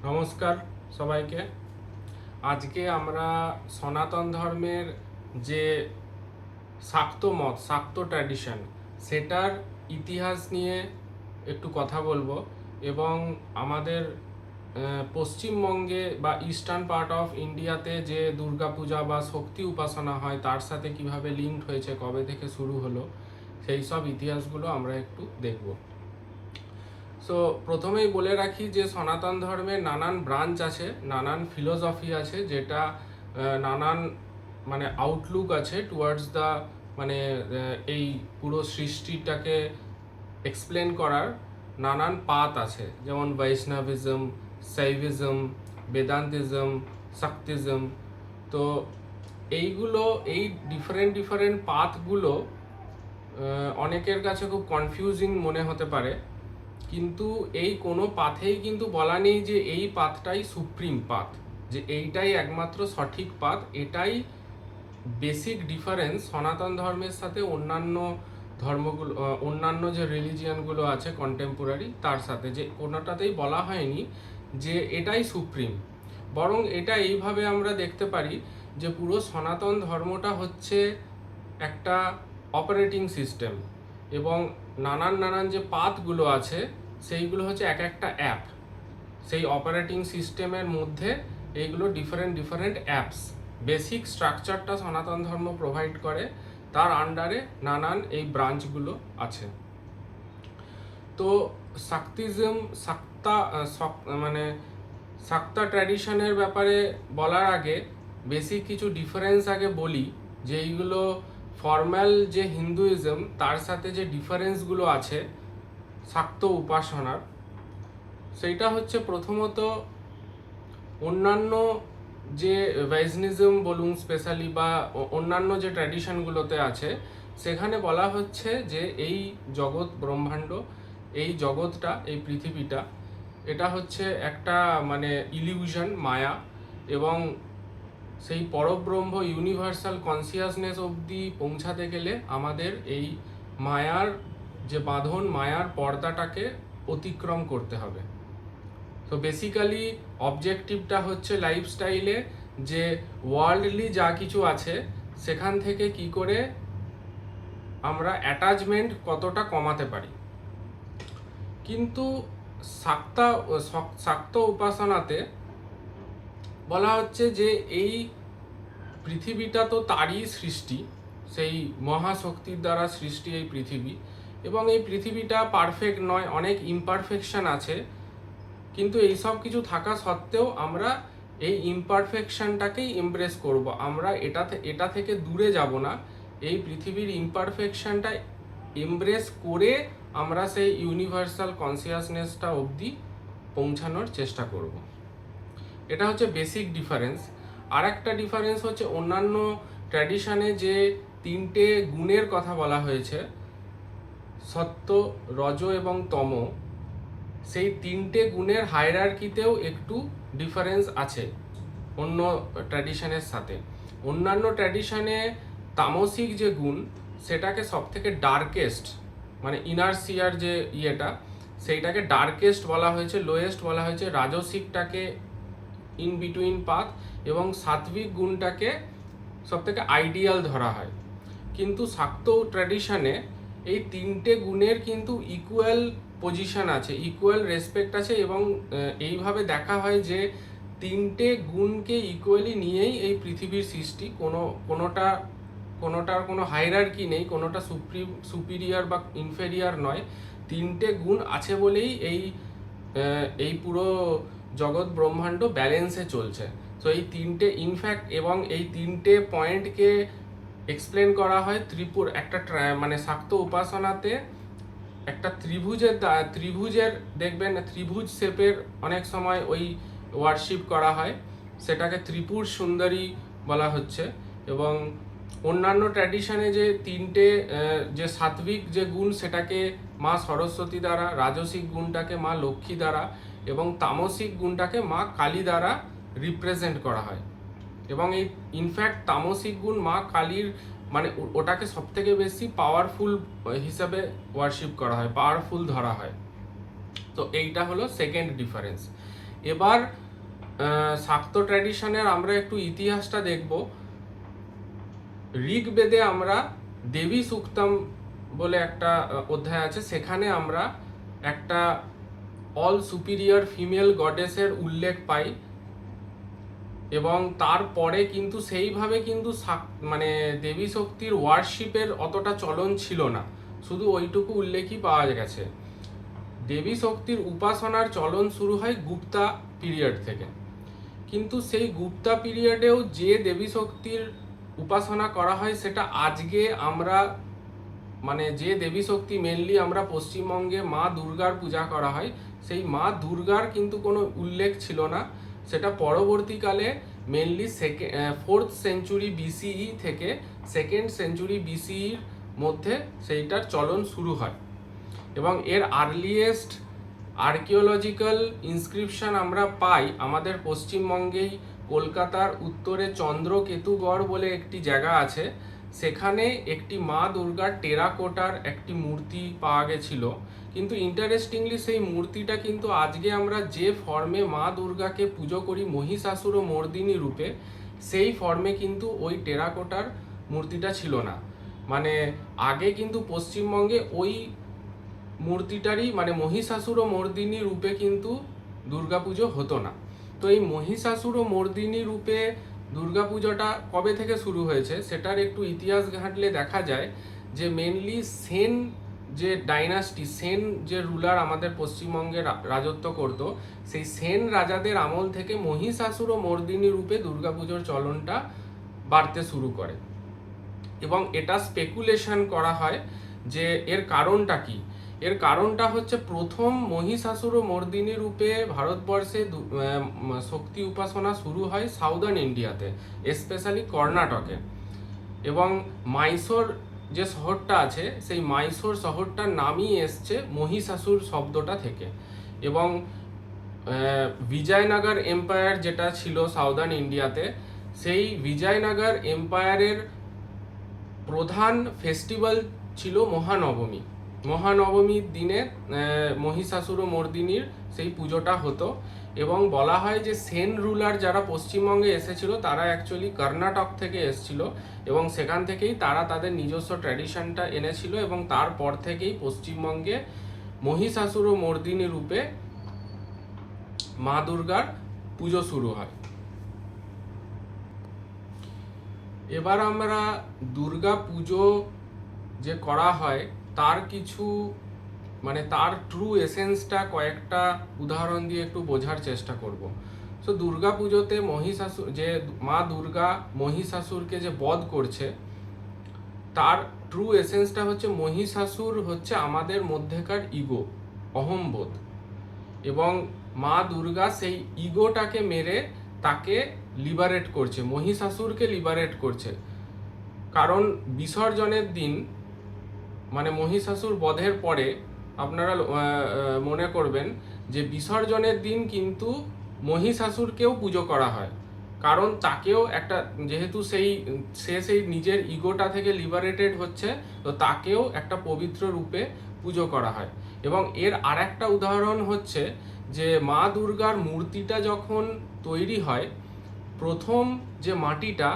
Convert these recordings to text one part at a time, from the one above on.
নমস্কার সবাইকে। আজকে আমরা সনাতন ধর্মের যে শাক্ত মত, শাক্ত ট্র্যাডিশন, সেটার ইতিহাস নিয়ে একটু কথা বলবো এবং আমাদের পশ্চিমবঙ্গে বা ইস্টার্ন পার্ট অফ ইন্ডিয়াতে যে দুর্গাপূজা বা শক্তি উপাসনা হয় তার সাথে কিভাবে লিঙ্কড হয়েছে, কবে থেকে শুরু হলো, সেই সব ইতিহাসগুলো আমরা একটু দেখব। সো প্রথমেই বলে রাখি যে সনাতন ধর্মের নানান ব্রাঞ্চ আছে, নানান ফিলোসফি আছে, যেটা নানান মানে আউটলুক আছে টুয়ার্ডস দ্য এই পুরো সৃষ্টিটাকে এক্সপ্লেন করার নানান পাথ আছে, যেমন বৈষ্ণবিজম, শৈভিজম, বেদান্তিজম, শক্তিজম। তো এইগুলো, এই ডিফারেন্ট ডিফারেন্ট পাথগুলো অনেকের কাছে খুব কনফিউজিং মনে হতে পারে, কিন্তু এই কোনো পাথেই কিন্তু বলা নেই যে এই পাথটাই সুপ্রিম পাথ, যে এইটাই একমাত্র সঠিক পাথ। এটাই বেসিক ডিফারেন্স সনাতন ধর্মের সাথে অন্যান্য ধর্মগুলো, অন্যান্য যে রিলিজিয়ানগুলো আছে কন্টেম্পোরারি, তার সাথে যে কোনোটাতেই বলা হয়নি যে এটাই সুপ্রিম। বরং এটা এইভাবে আমরা দেখতে পারি যে পুরো সনাতন ধর্মটা হচ্ছে একটা অপারেটিং সিস্টেম, এবং নানান নানান যে পাথগুলো আছে সেইগুলো হচ্ছে এক একটা অ্যাপ। সেই অপারেটিং সিস্টেমের মধ্যে এইগুলো ডিফারেন্ট ডিফারেন্ট অ্যাপস, বেসিক স্ট্রাকচারটা সনাতন ধর্ম প্রোভাইড করে, তার আন্ডারে নানান এই ব্রাঞ্চগুলো আছে। তো শাক্তিজম, শাক্তা ট্র্যাডিশনের ব্যাপারে বলার আগে বেসিক কিছু ডিফারেন্স আগে বলি, যে এইগুলো ফর্ম্যাল যে হিন্দুইজম তার সাথে যে ডিফারেন্সগুলো আছে শাক্ত উপাসনার, সেইটা হচ্ছে প্রথমত অন্যান্য যে বৈষ্ণিজম বলুন স্পেশালি, বা অন্যান্য যে ট্র্যাডিশনগুলোতে আছে, সেখানে বলা হচ্ছে যে এই জগৎ ব্রহ্মাণ্ড, এই জগৎটা, এই পৃথিবীটা, এটা হচ্ছে একটা ইলিউশন, মায়া, এবং সেই পরব্রহ্ম ইউনিভার্সাল কনসিয়াসনেস অবধি পৌঁছাতে গেলে আমাদের এই মায়ার যে বাঁধন, মায়ার পর্দাটাকে অতিক্রম করতে হবে। তো বেসিক্যালি অবজেক্টিভটা হচ্ছে লাইফস্টাইলে যে ওয়ার্ল্ডলি যা কিছু আছে সেখান থেকে কি করে আমরা অ্যাটাচমেন্ট কতটা কমাতে পারি। কিন্তু শাক্ত উপাসনাতে বলা হচ্ছে যে এই পৃথিবীটা তো তারই সৃষ্টি, সেই মহাশক্তির দ্বারা সৃষ্টি এই পৃথিবী, এবং এই পৃথিবীটা পারফেক্ট নয়, অনেক ইমপারফেকশন আছে। কিন্তু এই সব কিছু থাকা সত্ত্বেও আমরা এই ইমপারফেকশনটাকেই এমব্রেস করব, আমরা এটা থেকে দূরে যাব না। এই পৃথিবীর ইমপারফেকশনটা এমব্রেস করে আমরা সেই ইউনিভার্সাল কনসিয়াসনেসটা অবধি পৌঁছানোর চেষ্টা করব। এটা হচ্ছে বেসিক ডিফারেন্স। আর একটা ডিফারেন্স হচ্ছে অন্যান্য ট্র্যাডিশনে যে তিনটে গুণের কথা বলা হয়েছে, সত্য, রজ এবং তম, সেই তিনটে গুণের হায়ারার্কিতেও একটু ডিফারেন্স আছে অন্য ট্র্যাডিশনের সাথে। অন্যান্য ট্র্যাডিশনে তামসিক যে গুণ, সেটাকে সব থেকে ডার্কেস্ট, ইনার্সিয়ার যে ইয়েটা, সেইটাকে ডার্কেস্ট বলা হয়েছে, লোয়েস্ট বলা হয়েছে। রাজসিকটাকে ইন বিটুইন পাথ, এবং সাত্বিক গুণটাকে সব থেকে আইডিয়াল ধরা হয়। কিন্তু শাক্ত ট্র্যাডিশনে এই তিনটে গুণের কিন্তু ইকুয়াল পজিশন আছে, ইকুয়াল রেসপেক্ট আছে, এবং এইভাবে দেখা হয় যে তিনটে গুণকে ইকুয়ালি নিয়েই এই পৃথিবীর সৃষ্টি। কোনোটার কোনো হায়ারার্কি নেই, কোনোটা সুপিরিয়র বা ইনফেরিয়র নয়। তিনটে গুণ আছে বলেই এই পুরো জগৎ ব্রহ্মাণ্ড ব্যালেন্সে চলছে। তো এই তিনটে ইনফ্যাক্ট, এবং এই তিনটে পয়েন্টকে এক্সপ্লেন করা হয় একটা শাক্ত উপাসনাতে একটা ত্রিভুজের দেখবেন, ত্রিভুজ শেপের অনেক সময় ওই ওয়ার্শিপ করা হয়, সেটাকে ত্রিপুর সুন্দরী বলা হচ্ছে। এবং অন্যান্য ট্র্যাডিশনে যে তিনটে যে সাত্বিক যে গুণ, সেটাকে মা সরস্বতী দ্বারা, রাজসিক গুণটাকে মা লক্ষ্মী দ্বারা, এবং তামসিক গুণটাকে মা কালী দ্বারা রিপ্রেজেন্ট করা হয়। এবং এই ইনফ্যাক্ট তামসিক গুণ মা কালীর ওটাকে সব থেকে বেশি পাওয়ারফুল হিসাবে ওয়ার্শিপ করা হয়, পাওয়ারফুল ধরা হয়। তো এইটা হলো সেকেন্ড ডিফারেন্স। এবার শাক্ত ট্র্যাডিশনের আমরা একটু ইতিহাসটা দেখব। ঋগ্বেদে আমরা দেবী সুক্তম বলে একটা অধ্যায় আছে, সেখানে আমরা একটা অল সুপিরিয়র ফিমেল গডেসের উল্লেখ পাই, এবং তারপরে কিন্তু সেইভাবে কিন্তু মানে দেবী শক্তির ওয়ার্শিপের অতটা চলন ছিল না, শুধু ওইটুকু উল্লেখই পাওয়া গেছে। দেবী শক্তির উপাসনার চলন শুরু হয় গুপ্তা পিরিয়ড থেকে, কিন্তু সেই গুপ্তা পিরিয়ডেও যে দেবী শক্তির উপাসনা করা হয় সেটা আজকে আমরা মানে যে দেবী শক্তি মেনলি আমরা পশ্চিমবঙ্গে মা দুর্গার পূজা করা হয়, সেই মা দুর্গার কিন্তু কোনো উল্লেখ ছিল না। সেটা পরবর্তীকালে মেনলি 4th সেঞ্চুরি বিসিই থেকে 2nd সেঞ্চুরি বিসিইর মধ্যে সেইটার চলন শুরু হয়, এবং এর আর্লিয়েস্ট আর্কিওলজিক্যাল ইনস্ক্রিপশন আমরা পাই আমাদের পশ্চিমবঙ্গেই। কলকাতার উত্তরে চন্দ্রকেতুগড় বলে একটি জায়গা আছে, সেখানে একটি মা দুর্গার টেরাকোটার একটি মূর্তি পাওয়া গেছিল। কিন্তু ইন্টারেস্টিংলি সেই মূর্তিটা কিন্তু আজকে আমরা যে ফর্মে মা দুর্গাকে পুজো করি মহিষাসুর ও মর্দিনী রূপে, সেই ফর্মে কিন্তু ওই টেরাকোটার মূর্তিটা ছিল না। মানে আগে কিন্তু পশ্চিমবঙ্গে ওই মূর্তিটারই মানে মহিষাসুর ও মর্দিনী রূপে কিন্তু দুর্গাপুজো হতো না। তো এই মহিষাসুর ও মর্দিনী রূপে দুর্গাপুজোটা কবে থেকে শুরু হয়েছে সেটার একটু ইতিহাস ঘাঁটলে দেখা যায় যে মেনলি সেন যে ডাইনাস্টি, সেন যে রুলার আমাদের পশ্চিমবঙ্গে রাজত্ব করত, সেই সেন রাজাদের আমল থেকে মহিষাসুর ও মর্দিনী রূপে দুর্গাপুজোর চলনটা বাড়তে শুরু করে। এবং এটা স্পেকুলেশন করা হয় যে এর কারণটা কি। এর কারণটা হচ্ছে প্রথম মহিষাসুর ও মর্দিনী রূপে ভারতবর্ষে শক্তি উপাসনা শুরু হয় সাউদার্ন ইন্ডিয়াতে, স্পেশালি কর্ণাটকে। এবং মাইসোর যে শহরটা আছে সেই মাইসোর শহরটার নামই এসছে মহিষাসুর শব্দটা থেকে। এবং বিজয়নগর এম্পায়ার যেটা ছিল সাউদার্ন ইন্ডিয়াতে, সেই বিজয়নগর এম্পায়ারের প্রধান ফেস্টিভ্যাল ছিল মহানবমী। মহানবমীর দিনে মহিষাসুর ও মর্দিনীর সেই পুজোটা হতো। এবং বলা হয় যে সেন রুলার যারা পশ্চিমবঙ্গে এসেছিল তারা অ্যাকচুয়ালি কর্ণাটক থেকে এসেছিল, এবং সেখান থেকেই তারা তাদের নিজস্ব ট্র্যাডিশনটা এনেছিল, এবং তারপর থেকেই পশ্চিমবঙ্গে মহিষাসুর ও মর্দিনী রূপে মা দুর্গার পুজো শুরু হয়। এবার আমরা দুর্গা পুজো যে করা হয় তার কিছু মানে তার ট্রু এসেন্সটা কয়েকটা উদাহরণ দিয়ে একটু বোঝার চেষ্টা করব। সো দুর্গা পুজোতে মহিষাসুর যে মা দুর্গা মহিষাসুরকে যে বধ করছে, তার ট্রু এসেন্সটা হচ্ছে মহিষাসুর হচ্ছে আমাদের মধ্যেকার ইগো, অহংবোধ, এবং মা দুর্গা সেই ইগোটাকে মেরে তাকে লিবারেট করছে, মহিষাসুরকে লিবারেট করছে। কারণ বিসর্জনের দিন মানে মহিষাসুর বধের পরে আপনারা মনে করবেন যে বিসর্জনের দিন কিন্তু মহিষাসুরকেও পুজো করা হয়, কারণ তাকেও একটা যেহেতু সেই নিজের ইগোটা থেকে লিবারেটেড হচ্ছে, তো তাকেও একটা পবিত্র রূপে পুজো করা হয়। এবং এর আরেকটা উদাহরণ হচ্ছে যে মা দুর্গার মূর্তিটা যখন তৈরি হয়, প্রথম যে মাটিটা,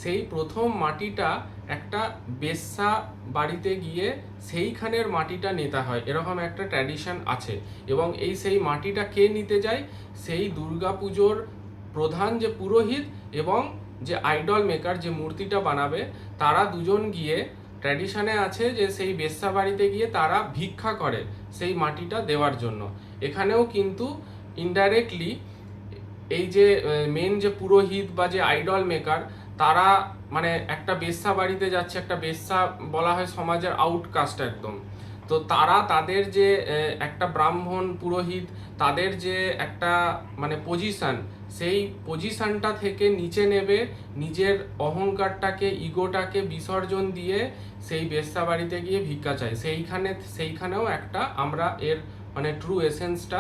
সেই প্রথম মাটিটা একটা বেশ্যা বাড়িতে গিয়ে সেইখানের মাটিটা নিতে হয়, এরকম একটা ট্র্যাডিশন আছে। এবং সেই মাটিটা কে নিতে যায়, সেই দুর্গা পুজোর প্রধান যে পুরোহিত এবং যে আইডল মেকার যে মূর্তিটা বানাবে, তারা দুজন গিয়ে ট্র্যাডিশনে আছে যে সেই বেশ্যা বাড়িতে গিয়ে তারা ভিক্ষা করে সেই মাটিটা দেওয়ার জন্য। এখানেও কিন্তু ইনডাইরেক্টলি এই যে মেন যে পুরোহিত বা যে আইডল মেকার, তারা মানে একটা বেশ্যা বাড়িতে যাচ্ছে, একটা বেশ্যা বলা হয় সমাজের আউটকাস্ট একদম। তো তারা তাদের যে একটা ব্রাহ্মণ পুরোহিত, তাদের যে একটা মানে পজিশন, সেই পজিশনটা থেকে নিচে নেবে, নিজের অহংকারটাকে ইগোটাকে বিসর্জন দিয়ে সেই বেশ্যা বাড়িতে গিয়ে ভিক্ষা চায়। সেইখানেও একটা আমরা এর মানে ট্রু এসেন্সটা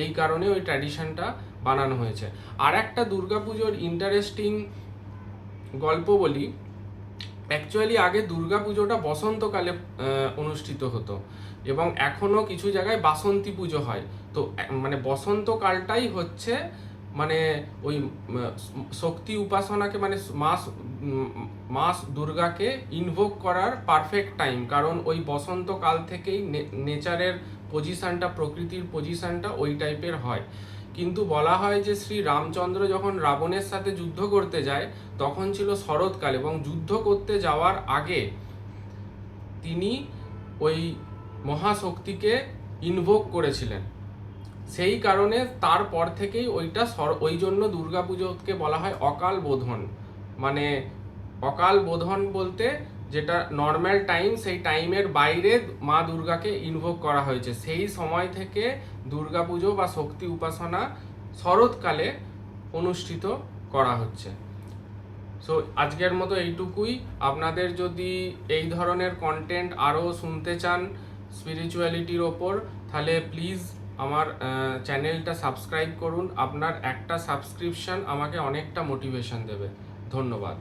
এই কারণে ওই ট্র্যাডিশনটা বানানো হয়েছে। আর একটা দুর্গাপুজোর ইন্টারেস্টিং গল্প বলি। অ্যাকচুয়ালি আগে দুর্গাপুজোটা বসন্তকালে অনুষ্ঠিত হতো, এবং এখনও কিছু জায়গায় বাসন্তী পুজো হয়। তো মানে বসন্তকালটাই হচ্ছে মানে ওই শক্তি উপাসনাকে মানে মা দুর্গাকে ইনভোক করার পারফেক্ট টাইম, কারণ ওই বসন্তকাল থেকেই নেচারের পজিশনটা, প্রকৃতির পজিশনটা ওই টাইপের হয়। কিন্তু বলা হয় যে শ্রী রামচন্দ্র যখন রাবণের সাথে যুদ্ধ করতে যায় তখন ছিল শরৎকাল, এবং যুদ্ধ করতে যাওয়ার আগে তিনি ওই মহাশক্তিকে ইনভোক করেছিলেন। সেই কারণে তারপর থেকেই ওই জন্য দুর্গাপুজোকে বলা হয় অকাল বোধন। মানে অকাল বোধন বলতে যেটা নর্মাল টাইম, সেই টাইমের বাইরে মা দুর্গাকে ইনভোক করা হয়েছে। সেই সময় থেকে দুর্গাপুজো বা শক্তি উপাসনা শরৎকালে অনুষ্ঠিত করা হচ্ছে। সো আজকের মতো এইটুকুই। আপনাদের যদি এই ধরনের কন্টেন্ট আরও শুনতে চান স্পিরিচুয়ালিটির ওপর, তাহলে প্লিজ আমার চ্যানেলটা সাবস্ক্রাইব করুন। আপনার একটা সাবস্ক্রিপশন আমাকে অনেকটা মোটিভেশন দেবে। ধন্যবাদ।